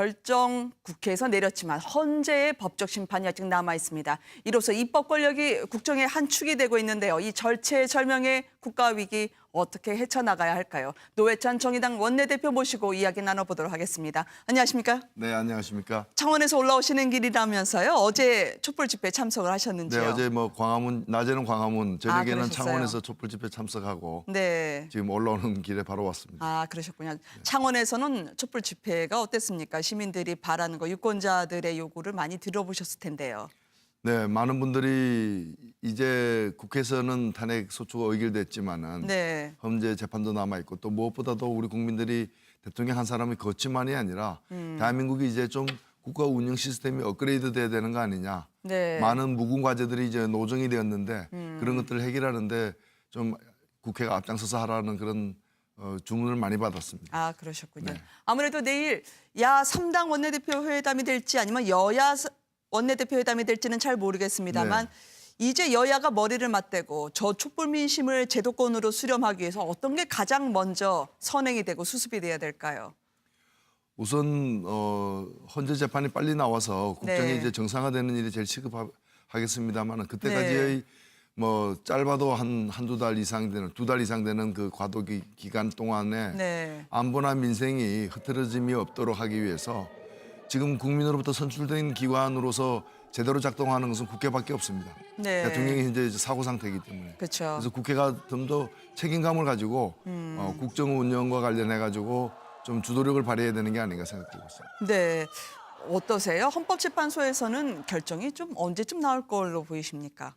결정 국회에서 내렸지만 헌재의 법적 심판이 아직 남아 있습니다. 이로써 입법 권력이 국정의 한 축이 되고 있는데요. 이 절체절명의 국가 위기 어떻게 헤쳐나가야 할까요? 노회찬 정의당 원내대표 모시고 이야기 나눠보도록 하겠습니다. 안녕하십니까? 네, 안녕하십니까? 창원에서 올라오시는 길이라면서요. 어제 촛불 집회 참석을 하셨는지요? 네, 어제 뭐 광화문, 낮에는 광화문, 저녁에는 그러셨어요? 창원에서 촛불 집회 참석하고 네. 지금 올라오는 길에 바로 왔습니다. 그러셨군요. 창원에서는 촛불 집회가 어땠습니까? 시민들이 바라는 거, 유권자들의 요구를 많이 들어보셨을 텐데요. 네, 많은 분들이 이제 국회에서는 탄핵 소추가 의결됐지만은 네. 헌재 재판도 남아 있고 또 무엇보다도 우리 국민들이 대통령 한 사람이 걷지만이 아니라 대한민국이 이제 좀 국가 운영 시스템이 업그레이드 돼야 되는 거 아니냐. 네. 많은 묵은 과제들이 이제 노정이 되었는데 그런 것들을 해결하는데 좀 국회가 앞장서서 하라는 그런 주문을 많이 받았습니다. 그러셨군요. 네. 아무래도 내일 야 3당 원내대표 회담이 될지 아니면 여야 원내대표 회담이 될지는 잘 모르겠습니다만 네. 이제 여야가 머리를 맞대고 저 촛불 민심을 제도권으로 수렴하기 위해서 어떤 게 가장 먼저 선행이 되고 수습이 돼야 될까요? 우선 헌재 재판이 빨리 나와서 국정이 네. 이제 정상화되는 일이 제일 시급하겠습니다만 그때까지의 네. 뭐 짧아도 한두 달 이상 되는 2달 이상 되는 그 과도 기간 동안에 네. 안보나 민생이 흐트러짐이 없도록 하기 위해서 지금 국민으로부터 선출된 기관으로서 제대로 작동하는 것은 국회밖에 없습니다. 네. 대통령이 현재 사고 상태이기 때문에. 그렇죠. 그래서 국회가 좀 더 책임감을 가지고 국정 운영과 관련해 가지고 좀 주도력을 발휘해야 되는 게 아닌가 생각되고 있습니다. 네. 어떠세요? 헌법재판소에서는 결정이 좀 언제쯤 나올 걸로 보이십니까?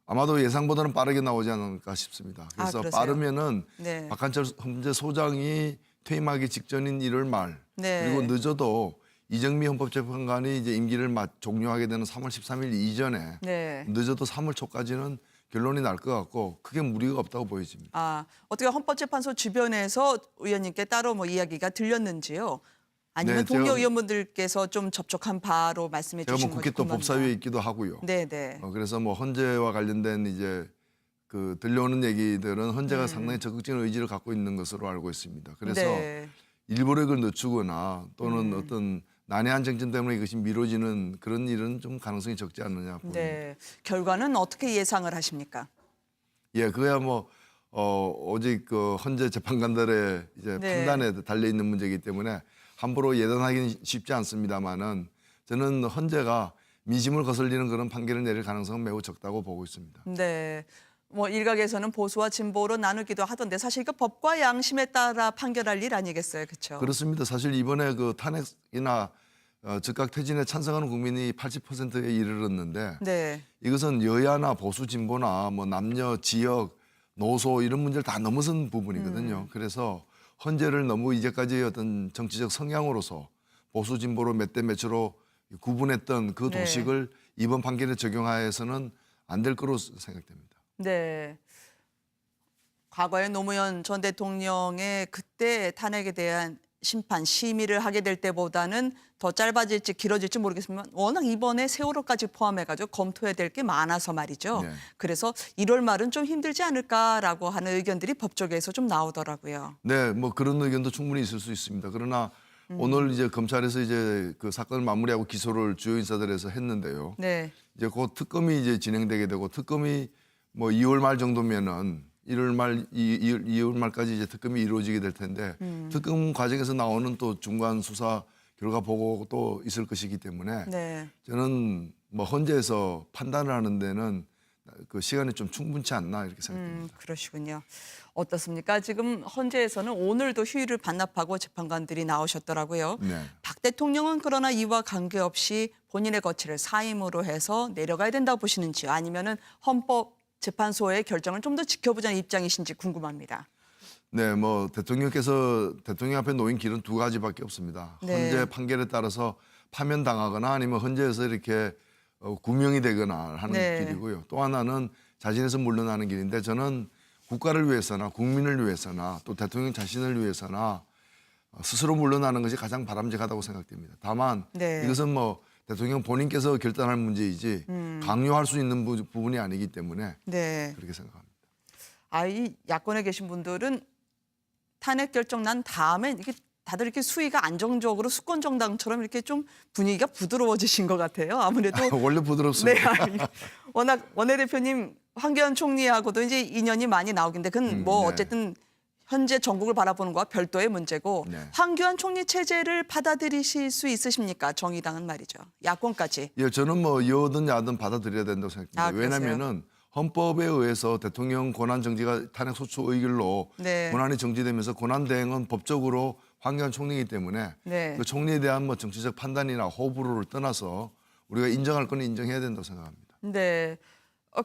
아마도 예상보다는 빠르게 나오지 않을까 싶습니다. 그래서 그러세요? 빠르면은 네. 박한철 헌재 소장이 퇴임하기 직전인 1월 말 네. 그리고 늦어도 이정미 헌법재판관이 이제 임기를 종료하게 되는 3월 13일 이전에 네. 늦어도 3월 초까지는 결론이 날 것 같고 크게 무리가 없다고 보여집니다. 어떻게 헌법재판소 주변에서 의원님께 따로 뭐 이야기가 들렸는지요? 아니면 네, 동료 제가- 의원분들께서 좀 접촉한 바로 말씀해 제가 주신 뭐 건지 국회 또 궁금합니다. 법사위에 있기도 하고요. 네네. 그래서 뭐 헌재와 관련된 이제 그 들려오는 얘기들은 헌재가 상당히 적극적인 의지를 갖고 있는 것으로 알고 있습니다. 그래서 네. 일부러 이걸 늦추거나 또는 어떤 난해한 쟁점 때문에 이것이 미뤄지는 그런 일은 좀 가능성이 적지 않느냐 보입니다. 네. 결과는 어떻게 예상을 하십니까? 예, 그야 뭐 오직 그 헌재 재판관들의 이제 네. 판단에 달려 있는 문제이기 때문에 함부로 예단하기는 쉽지 않습니다만은 저는 헌재가 민심을 거슬리는 그런 판결을 내릴 가능성은 매우 적다고 보고 있습니다. 네. 뭐 일각에서는 보수와 진보로 나누기도 하던데 사실 이거 법과 양심에 따라 판결할 일 아니겠어요, 그렇죠? 그렇습니다. 사실 이번에 그 탄핵이나 즉각 퇴진에 찬성하는 국민이 80%에 이르렀는데 네. 이것은 여야나 보수 진보나 뭐 남녀 지역 노소 이런 문제를 다 넘어선 부분이거든요. 그래서 헌재를 너무 이제까지 어떤 정치적 성향으로서 보수 진보로 몇 대 몇으로 구분했던 그 네. 도식을 이번 판결에 적용하여서는 안 될 거로 생각됩니다. 네. 과거에 노무현 전 대통령의 그때 탄핵에 대한 심판, 심의를 하게 될 때보다는 더 짧아질지 길어질지 모르겠지만 워낙 이번에 세월호까지 포함해가지고 검토해야 될 게 많아서 말이죠. 네. 그래서 1월 말은 좀 힘들지 않을까라고 하는 의견들이 법조계에서 좀 나오더라고요. 네, 뭐 그런 의견도 충분히 있을 수 있습니다. 그러나 오늘 이제 검찰에서 이제 그 사건을 마무리하고 기소를 주요 인사들에서 했는데요. 네. 이제 그 특검이 이제 진행되게 되고 특검이 뭐 2월 말 정도면은 1월 말 2월 말까지 이제 특검이 이루어지게 될 텐데 특검 과정에서 나오는 또 중간 수사 결과 보고도 있을 것이기 때문에 네. 저는 뭐 헌재에서 판단을 하는 데는 그 시간이 좀 충분치 않나 이렇게 생각됩니다. 그러시군요. 어떻습니까? 지금 헌재에서는 오늘도 휴일을 반납하고 재판관들이 나오셨더라고요. 네. 박 대통령은 그러나 이와 관계없이 본인의 거취를 사임으로 해서 내려가야 된다고 보시는지요? 아니면은 헌법재판소의 결정을 좀 더 지켜보자는 입장이신지 궁금합니다. 네, 뭐 대통령께서 대통령 앞에 놓인 길은 두 가지밖에 없습니다. 네. 헌재 판결에 따라서 파면당하거나 아니면 헌재에서 이렇게 구명이 되거나 하는 네. 길이고요. 또 하나는 자진해서 물러나는 길인데 저는 국가를 위해서나 국민을 위해서나 또 대통령 자신을 위해서나 스스로 물러나는 것이 가장 바람직하다고 생각됩니다. 다만 네. 이것은 뭐 대통령 본인께서 결단할 문제이지 강요할 수 있는 부분이 아니기 때문에 네. 그렇게 생각합니다. 이 야권에 계신 분들은 탄핵 결정 난 다음에 이게 다들 이렇게 수위가 안정적으로 수권 정당처럼 이렇게 좀 분위기가 부드러워지신 것 같아요. 아무래도 원래 부드럽습니다. 네, 워낙 원내대표님 황교안 총리하고도 이제 인연이 많이 나오긴데 그건 뭐 네. 어쨌든 현재 전국을 바라보는 거와 별도의 문제고 네. 황교안 총리 체제를 받아들이실 수 있으십니까? 정의당은 말이죠. 야권까지. 예, 저는 뭐 여든 야든 받아들여야 된다고 생각합니다. 아, 그러세요? 왜냐하면은 헌법에 의해서 대통령 권한 정지가 탄핵 소추 의결로 네. 권한이 정지되면서 권한 대행은 법적으로 황교안 총리이기 때문에 네. 그 총리에 대한 뭐 정치적 판단이나 호불호를 떠나서 우리가 인정할 건 인정해야 된다고 생각합니다. 네.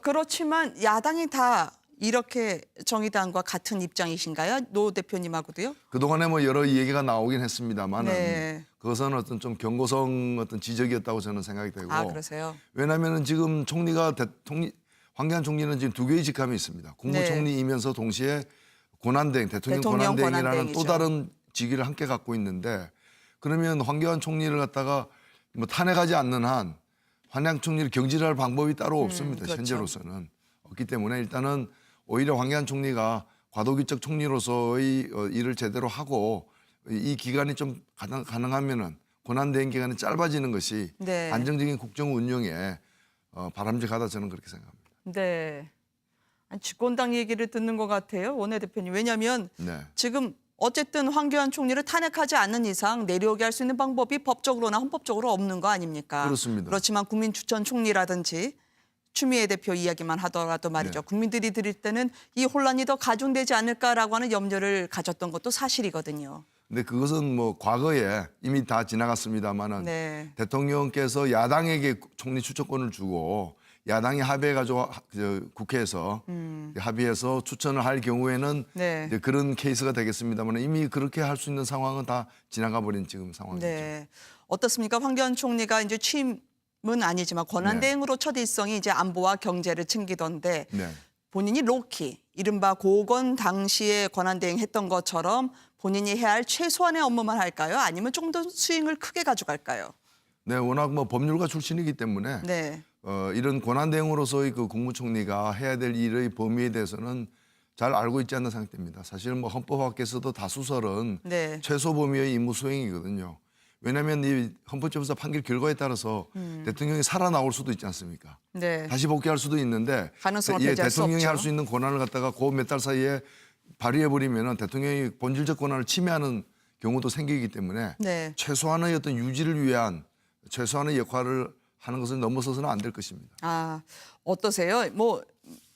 그렇지만 야당이 다 이렇게 정의당과 같은 입장이신가요? 노 대표님하고도요? 그동안에 뭐 여러 얘기가 나오긴 했습니다만은 네. 그것은 어떤 좀 경고성 어떤 지적이었다고 저는 생각이 되고 아, 그러세요? 왜냐하면은 지금 총리가 황교안 총리는 지금 두 개의 직함이 있습니다. 국무총리이면서 동시에 권한대행, 대통령 권한대행이라는 권한대행이죠. 또 다른 직위를 함께 갖고 있는데 그러면 황교안 총리를 갖다가 뭐 탄핵하지 않는 한 황교안 총리를 경질할 방법이 따로 없습니다. 그렇죠. 현재로서는 없기 때문에 일단은 오히려 황교안 총리가 과도기적 총리로서의 일을 제대로 하고 이 기간이 좀 가능하면은 권한대행 기간이 짧아지는 것이 네. 안정적인 국정 운영에 바람직하다 저는 그렇게 생각합니다. 네. 아니, 집권당 얘기를 듣는 것 같아요. 원내대표님. 왜냐하면 네. 지금 어쨌든 황교안 총리를 탄핵하지 않는 이상 내려오게 할 수 있는 방법이 법적으로나 헌법적으로 없는 거 아닙니까? 그렇습니다. 그렇지만 국민 추천 총리라든지 추미애 대표 이야기만 하더라도 말이죠. 네. 국민들이 들을 때는 이 혼란이 더 가중되지 않을까라고 하는 염려를 가졌던 것도 사실이거든요. 근데 그것은 뭐 과거에 이미 다 지나갔습니다만은 네. 대통령께서 야당에게 총리 추천권을 주고 야당이 합의해가지고 국회에서 합의해서 추천을 할 경우에는 네. 이제 그런 케이스가 되겠습니다만 이미 그렇게 할 수 있는 상황은 다 지나가 버린 지금 상황이죠. 네. 어떻습니까? 황교안 총리가 이제 취임은 아니지만 권한대행으로 첫 일성이 이제 안보와 경제를 챙기던데 네. 본인이 로키, 이른바 고건 당시에 권한대행 했던 것처럼 본인이 해야 할 최소한의 업무만 할까요? 아니면 좀 더 스윙을 크게 가져갈까요? 네, 워낙 뭐 법률가 출신이기 때문에 네. 이런 권한대행으로서의 그 국무총리가 해야 될 일의 범위에 대해서는 잘 알고 있지 않나 생각됩니다. 사실 뭐 헌법학에서도 다수설은 네. 최소 범위의 임무 수행이거든요. 왜냐하면 이 헌법재판소 판결 결과에 따라서 대통령이 살아나올 수도 있지 않습니까? 네. 다시 복귀할 수도 있는데 가능성을 배제할 수 대통령이 없죠. 할 수 있는 권한을 갖다가 그 몇 달 사이에 발휘해 버리면은 대통령이 본질적 권한을 침해하는 경우도 생기기 때문에 네. 최소한의 어떤 유지를 위한 최소한의 역할을 하는 것을 넘어서서는 안 될 것입니다. 아, 어떠세요? 뭐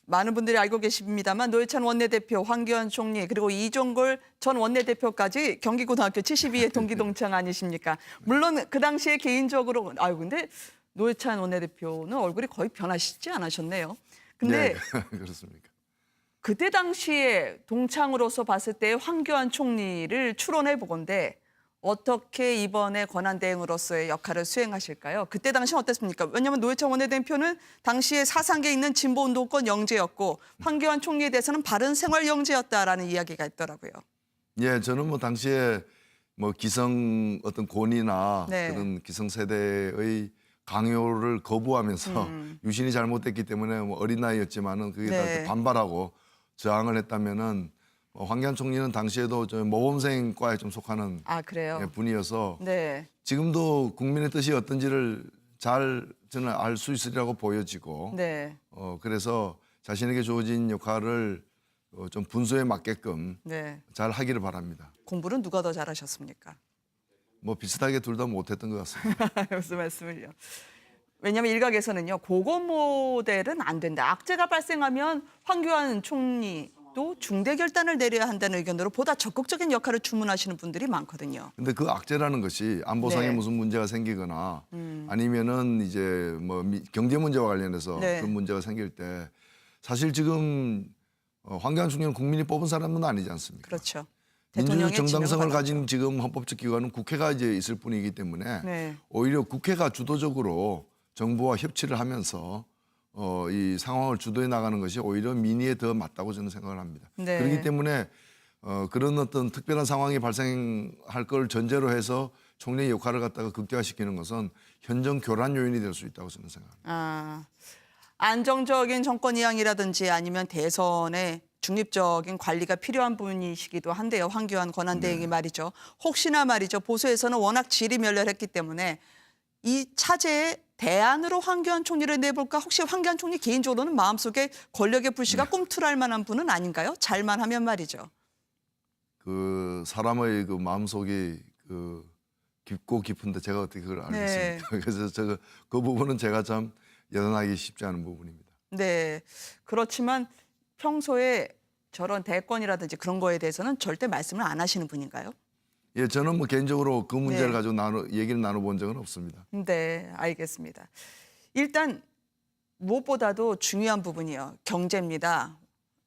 많은 분들이 알고 계십니다만 노회찬 원내대표, 황교안 총리 그리고 이종걸 전 원내대표까지 경기고등학교 72회 동기동창 아니십니까? 물론 그 당시에 개인적으로 아유 근데 노회찬 원내대표는 얼굴이 거의 변하시지 않으셨네요. 근데 네, 그렇습니까? 그때 당시에 동창으로서 봤을 때 황교안 총리를 추론해 보건데 어떻게 이번에 권한대행으로서의 역할을 수행하실까요? 그때 당시는 어땠습니까? 왜냐하면 노회찬 원내대표는 당시에 사상계에 있는 진보운동권 영재였고 황교안 총리에 대해서는 바른 생활 영재였다라는 이야기가 있더라고요. 예, 저는 뭐 당시에 뭐 기성 어떤 권위나 네. 그런 기성 세대의 강요를 거부하면서 유신이 잘못됐기 때문에 뭐 어린 나이였지만은 그게 다 네. 반발하고 저항을 했다면은 황교안 총리는 당시에도 저 모범생과에 좀 속하는 아 그래요? 예, 분이어서 네. 지금도 국민의 뜻이 어떤지를 잘 저는 알 수 있으리라고 보여지고 네. 그래서 자신에게 주어진 역할을 좀 분수에 맞게끔 네. 잘 하기를 바랍니다. 공부는 누가 더 잘하셨습니까? 뭐 비슷하게 둘 다 못했던 것 같습니다. 무슨 말씀을요? 왜냐하면 일각에서는요. 고거 모델은 안 된다. 악재가 발생하면 황교안 총리도 중대 결단을 내려야 한다는 의견으로 보다 적극적인 역할을 주문하시는 분들이 많거든요. 근데 그 악재라는 것이 안보상에 네. 무슨 문제가 생기거나 아니면은 이제 뭐 경제 문제와 관련해서 네. 그런 문제가 생길 때 사실 지금 황교안 총리는 국민이 뽑은 사람은 아니지 않습니까? 그렇죠. 민주적 대통령의 정당성을 지명을 가진 지금 헌법적 기관은 국회가 이제 있을 뿐이기 때문에 네. 오히려 국회가 주도적으로 정부와 협치를 하면서 이 상황을 주도해 나가는 것이 오히려 민의에 더 맞다고 저는 생각을 합니다. 네. 그렇기 때문에 그런 어떤 특별한 상황이 발생할 걸 전제로 해서 총리의 역할을 갖다가 극대화시키는 것은 현정 교란 요인이 될 수 있다고 저는 생각합니다. 아, 안정적인 정권 이양이라든지 아니면 대선에 중립적인 관리가 필요한 분이시기도 한데요. 황교안 권한대행이 말이죠. 혹시나 말이죠. 보수에서는 워낙 질이 멸렬했기 때문에 이 차제에 대안으로 황교안 총리를 내볼까? 혹시 황교안 총리 개인적으로는 마음속에 권력의 불씨가 꿈틀할 만한 분은 아닌가요? 잘만 하면 말이죠. 그 사람의 그 마음속이 그 깊고 깊은데 제가 어떻게 그걸 알겠습니까? 그래서 제가 그 부분은 제가 참 예단하기 쉽지 않은 부분입니다. 네. 그렇지만 평소에 저런 대권이라든지 그런 거에 대해서는 절대 말씀을 안 하시는 분인가요? 예, 저는 뭐 개인적으로 그 문제를 네. 가지고 얘기를 나눠본 적은 없습니다. 네, 알겠습니다. 일단 무엇보다도 중요한 부분이요. 경제입니다.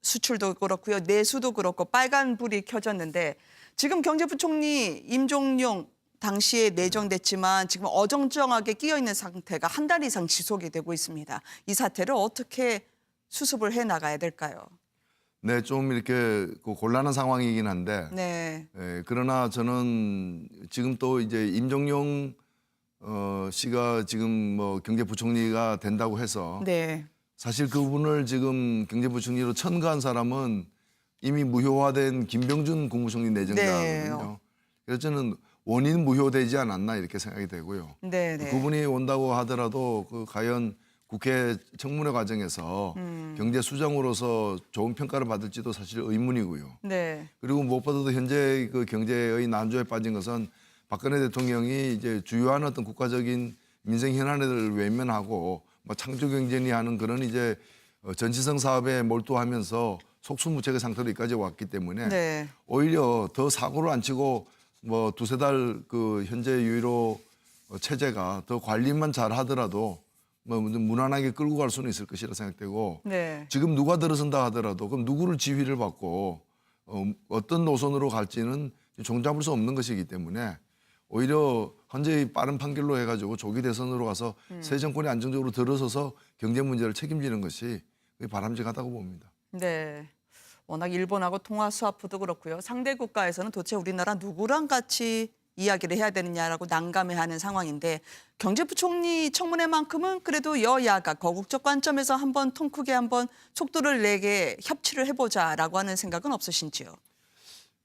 수출도 그렇고요. 내수도 그렇고 빨간불이 켜졌는데 지금 경제부총리 임종용 당시에 내정됐지만 지금 어정쩡하게 끼어 있는 상태가 한 달 이상 지속이 되고 있습니다. 이 사태를 어떻게 수습을 해 나가야 될까요? 네, 좀 이렇게 그 곤란한 상황이긴 한데, 네. 예, 그러나 저는 지금 또 이제 임종용 씨가 지금 뭐 경제부총리가 된다고 해서 네. 사실 그분을 지금 경제부총리로 천거한 사람은 이미 무효화된 김병준 국무총리 내정자거든요. 그래서 저는 원인 무효되지 않았나 이렇게 생각이 되고요. 네, 네. 그분이 온다고 하더라도 그 과연 국회 청문회 과정에서 경제 수장으로서 좋은 평가를 받을지도 사실 의문이고요. 네. 그리고 무엇보다도 현재 그 경제의 난조에 빠진 것은 박근혜 대통령이 이제 주요한 어떤 국가적인 민생 현안을 외면하고 뭐 창조 경제니 하는 그런 이제 전시성 사업에 몰두하면서 속수무책의 상태로 여기까지 왔기 때문에 네. 오히려 더 사고를 안 치고 뭐 두세 달 그 현재 유일호 체제가 더 관리만 잘 하더라도 뭐 무난하게 끌고 갈 수는 있을 것이라 생각되고 네. 지금 누가 들어선다 하더라도 그럼 누구를 지휘를 받고 어떤 노선으로 갈지는 종잡을 수 없는 것이기 때문에 오히려 현재 빠른 판결로 해가지고 조기 대선으로 가서 새 정권이 안정적으로 들어서서 경제 문제를 책임지는 것이 바람직하다고 봅니다. 네. 워낙 일본하고 통화 스와프도 그렇고요. 상대 국가에서는 도대체 우리나라 누구랑 같이 이야기를 해야 되느냐라고 난감해하는 상황인데 경제부총리 청문회만큼은 그래도 여야가 거국적 관점에서 한번 통 크게 한번 속도를 내게 협치를 해보자라고 하는 생각은 없으신지요?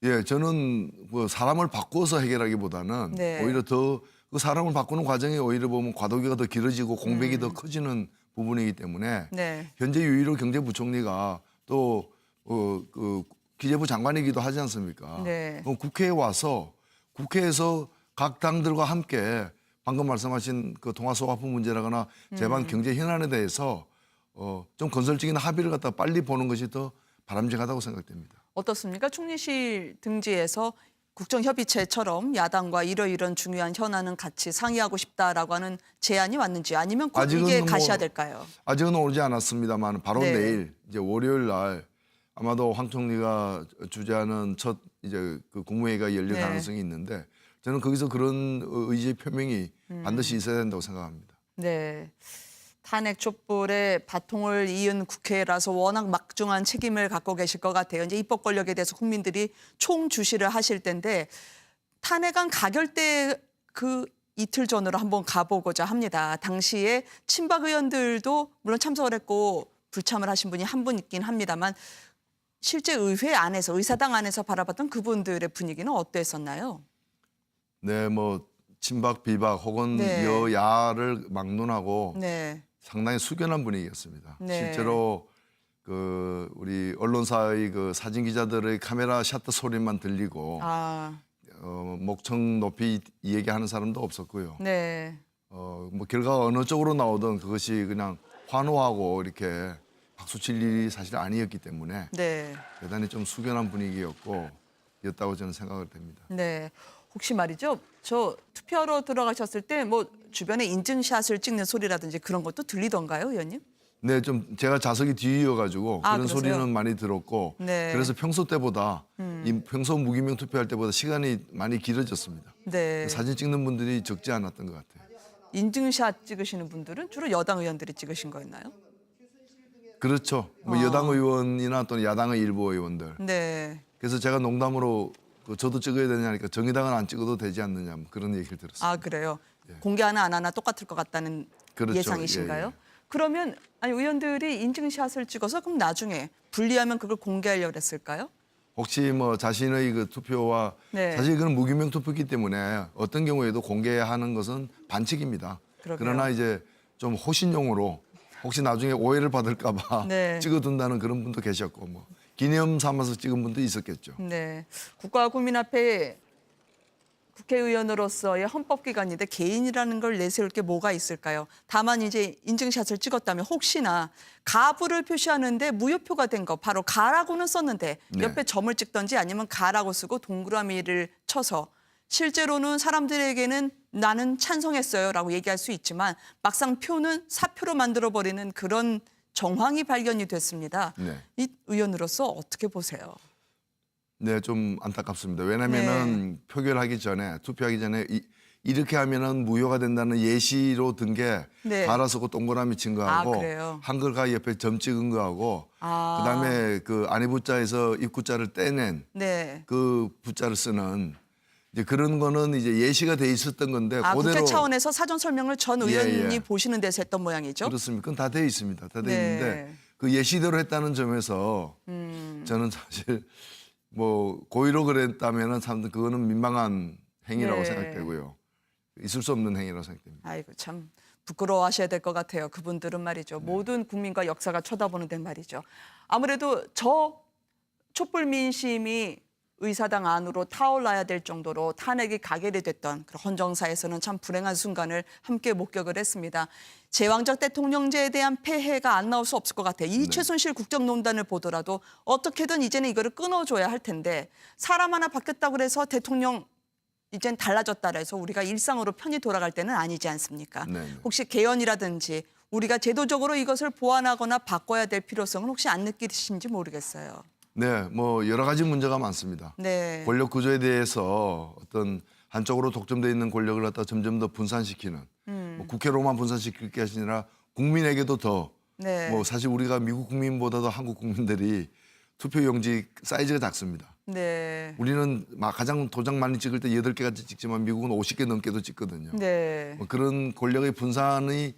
예, 저는 뭐 사람을 바꿔서 해결하기보다는 네. 오히려 더 그 사람을 바꾸는 과정이 오히려 보면 과도기가 더 길어지고 공백이 더 커지는 부분이기 때문에 네. 현재 유일호 경제부총리가 또 그 기재부 장관이기도 하지 않습니까? 네. 그럼 국회에 와서 국회에서 각 당들과 함께 방금 말씀하신 그 통화소화품 문제라거나 제방 경제 현안에 대해서 좀 건설적인 합의를 갖다 빨리 보는 것이 더 바람직하다고 생각됩니다. 어떻습니까? 총리실 등지에서 국정협의체처럼 야당과 이런 중요한 현안은 같이 상의하고 싶다라고 하는 제안이 왔는지 아니면 꼭 아직은 이게 뭐 가셔야 될까요? 아직은 오지 않았습니다만 바로 네. 내일 이제 월요일 날 아마도 황 총리가 주재하는 첫 이제 그 국무회의가 열릴 네. 가능성이 있는데 저는 거기서 그런 의지의 표명이 반드시 있어야 된다고 생각합니다. 네. 탄핵 촛불에 바통을 이은 국회라서 워낙 막중한 책임을 갖고 계실 것 같아요. 이제 입법 권력에 대해서 국민들이 총주시를 하실 텐데 탄핵안 가결대 그 이틀 전으로 한번 가보고자 합니다. 당시에 친박 의원들도 물론 참석을 했고 불참을 하신 분이 한 분 있긴 합니다만 실제 의회 안에서 의사당 안에서 바라봤던 그분들의 분위기는 어땠었나요? 네, 뭐 친박 비박 혹은 네. 여야를 막론하고 네. 상당히 숙연한 분위기였습니다. 네. 실제로 그 우리 언론사의 그 사진 기자들의 카메라 셔터 소리만 들리고 아, 목청 높이 얘기하는 사람도 없었고요. 네. 뭐 결과가 어느 쪽으로 나오든 그것이 그냥 환호하고 이렇게 박수 칠 일이 사실 아니었기 때문에 네. 대단히 좀 숙연한 분위기였다고 저는 생각을 됩니다. 네. 혹시 말이죠. 저 투표하러 들어가셨을 때 뭐 주변에 인증샷을 찍는 소리라든지 그런 것도 들리던가요, 의원님? 네, 좀 제가 좌석이 뒤이어가지고 아, 그런 그러세요? 소리는 많이 들었고 네. 그래서 평소 때보다 이 평소 무기명 투표할 때보다 시간이 많이 길어졌습니다. 네. 사진 찍는 분들이 적지 않았던 것 같아요. 인증샷 찍으시는 분들은 주로 여당 의원들이 찍으신 거였나요? 그렇죠. 뭐 여당 의원이나 또는 야당의 일부 의원들. 네. 그래서 제가 농담으로 저도 찍어야 되냐니까 정의당은 안 찍어도 되지 않느냐 뭐 그런 얘기를 들었습니다. 아, 그래요. 공개 하나 안 하나 똑같을 것 같다는 그렇죠. 예상이신가요? 예, 예. 그러면 아니 의원들이 인증샷을 찍어서 그럼 나중에 분리하면 그걸 공개하려고 했을까요? 혹시 뭐 자신의 그 투표와 네. 사실 그건 무기명 투표이기 때문에 어떤 경우에도 공개하는 것은 반칙입니다. 그러게요. 그러나 이제 좀 호신용으로 혹시 나중에 오해를 받을까 봐 네. 찍어둔다는 그런 분도 계셨고 뭐 기념 삼아서 찍은 분도 있었겠죠. 네. 국가와 국민 앞에 국회의원으로서의 헌법기관인데 개인이라는 걸 내세울 게 뭐가 있을까요? 다만 이제 인증샷을 찍었다면 혹시나 가부를 표시하는데 무효표가 된 거 바로 가라고는 썼는데 네. 옆에 점을 찍던지 아니면 가라고 쓰고 동그라미를 쳐서 실제로는 사람들에게는 나는 찬성했어요라고 얘기할 수 있지만 막상 표는 사표로 만들어버리는 그런 정황이 발견이 됐습니다. 네. 이 의원으로서 어떻게 보세요? 네, 좀 안타깝습니다. 왜냐면은 표결하기 전에 투표하기 전에 이렇게 하면은 무효가 된다는 예시로 든 게 네. 갈아 쓰고 동그라미 친 거하고 그래요? 한글과 옆에 점 찍은 거하고 그다음에 그 안희부자에서 입구자를 떼낸 네. 그 부자를 쓰는 이제 그런 거는 이제 예시가 돼 있었던 건데 국회 그대로 차원에서 사전 설명을 전 의원이 예. 보시는 데서 했던 모양이죠. 그렇습니다. 그건 다 돼 있습니다. 다 돼 네. 있는데 그 예시대로 했다는 점에서 저는 사실 뭐 고의로 그랬다면은 참 그거는 민망한 행위라고 네. 생각되고요. 있을 수 없는 행위라고 생각됩니다. 아이고 참 부끄러워하셔야 될 것 같아요. 그분들은 말이죠. 모든 국민과 역사가 쳐다보는 데 말이죠. 아무래도 저 촛불 민심이 의사당 안으로 타올라야 될 정도로 탄핵이 가결이 됐던 그런 헌정사에서는 참 불행한 순간을 함께 목격을 했습니다. 제왕적 대통령제에 대한 폐해가 안 나올 수 없을 것 같아요. 이 최순실 국정농단을 보더라도 어떻게든 이제는 이거를 끊어줘야 할 텐데 사람 하나 바뀌었다고 해서 대통령 이젠 달라졌다 해서 우리가 일상으로 편히 돌아갈 때는 아니지 않습니까? 네. 혹시 개헌이라든지 우리가 제도적으로 이것을 보완하거나 바꿔야 될 필요성은 혹시 안 느끼신지 모르겠어요. 네, 뭐 여러 가지 문제가 많습니다. 네. 권력 구조에 대해서 어떤 한쪽으로 독점돼 있는 권력을 갖다 점점 더 분산시키는 뭐 국회로만 분산시킬 게 아니라 국민에게도 더 네. 뭐 사실 우리가 미국 국민보다도 한국 국민들이 투표 용지 사이즈가 작습니다. 네. 우리는 가장 도장 많이 찍을 때 8개까지 찍지만 미국은 50개 넘게도 찍거든요. 네. 뭐 그런 권력의 분산이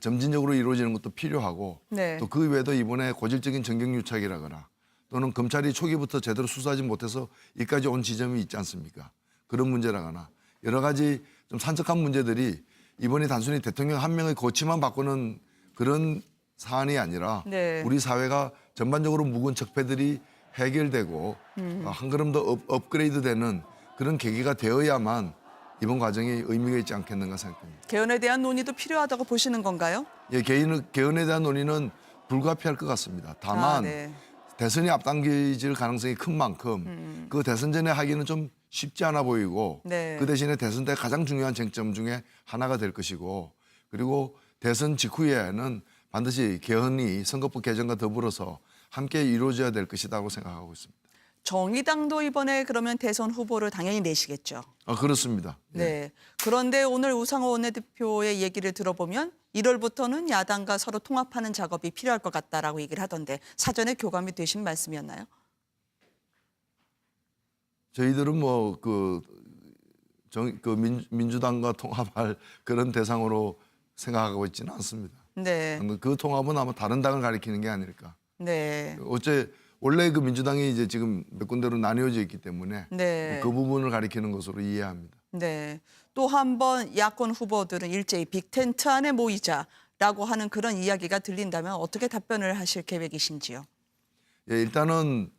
점진적으로 이루어지는 것도 필요하고 네. 또 그 외에도 이번에 고질적인 정경유착이라거나 또는 검찰이 초기부터 제대로 수사하지 못해서 이까지 온 지점이 있지 않습니까? 그런 문제라거나 여러 가지 좀 산적한 문제들이 이번에 단순히 대통령 한 명의 거치만 바꾸는 그런 사안이 아니라 네. 우리 사회가 전반적으로 묵은 적폐들이 해결되고 한 걸음 더 업그레이드되는 그런 계기가 되어야만 이번 과정이 의미가 있지 않겠는가 생각합니다. 개헌에 대한 논의도 필요하다고 보시는 건가요? 예, 개헌에 대한 논의는 불가피할 것 같습니다. 다만 네. 대선이 앞당겨질 가능성이 큰 만큼 그 대선 전에 하기는 좀 쉽지 않아 보이고 네. 그 대신에 대선 때 가장 중요한 쟁점 중에 하나가 될 것이고 그리고 대선 직후에는 반드시 개헌이 선거법 개정과 더불어서 함께 이루어져야 될 것이라고 생각하고 있습니다. 정의당도 이번에 그러면 대선 후보를 당연히 내시겠죠. 그렇습니다. 예. 네. 그런데 오늘 우상호 원내대표의 얘기를 들어보면 1월부터는 야당과 서로 통합하는 작업이 필요할 것 같다라고 얘기를 하던데 사전에 교감이 되신 말씀이었나요? 저희들은 뭐 민주당과 통합할 그런 대상으로 생각하고 있지는 않습니다. 네. 그 통합은 아마 다른 당을 가리키는 게 아닐까. 네. 원래 그 민주당이 이제 지금 몇 군데로 나뉘어져 있기 때문에 네. 그 부분을 가리키는 것으로 이해합니다. 네. 또 한 번 야권 후보들은 일제히 빅텐트 안에 모이자라고 하는 그런 이야기가 들린다면 어떻게 답변을 하실 계획이신지요? 예, 일단은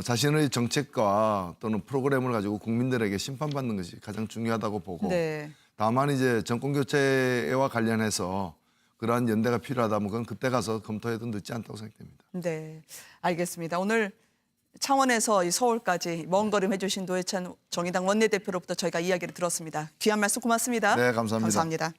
자신의 정책과 또는 프로그램을 가지고 국민들에게 심판받는 것이 가장 중요하다고 보고 네. 다만 이제 정권 교체와 관련해서 그러한 연대가 필요하다면 그건 그때 가서 검토해도 늦지 않다고 생각됩니다. 네, 알겠습니다. 오늘 창원에서 이 서울까지 먼 걸음 해주신 노회찬 정의당 원내대표로부터 저희가 이야기를 들었습니다. 귀한 말씀 고맙습니다. 네, 감사합니다. 감사합니다.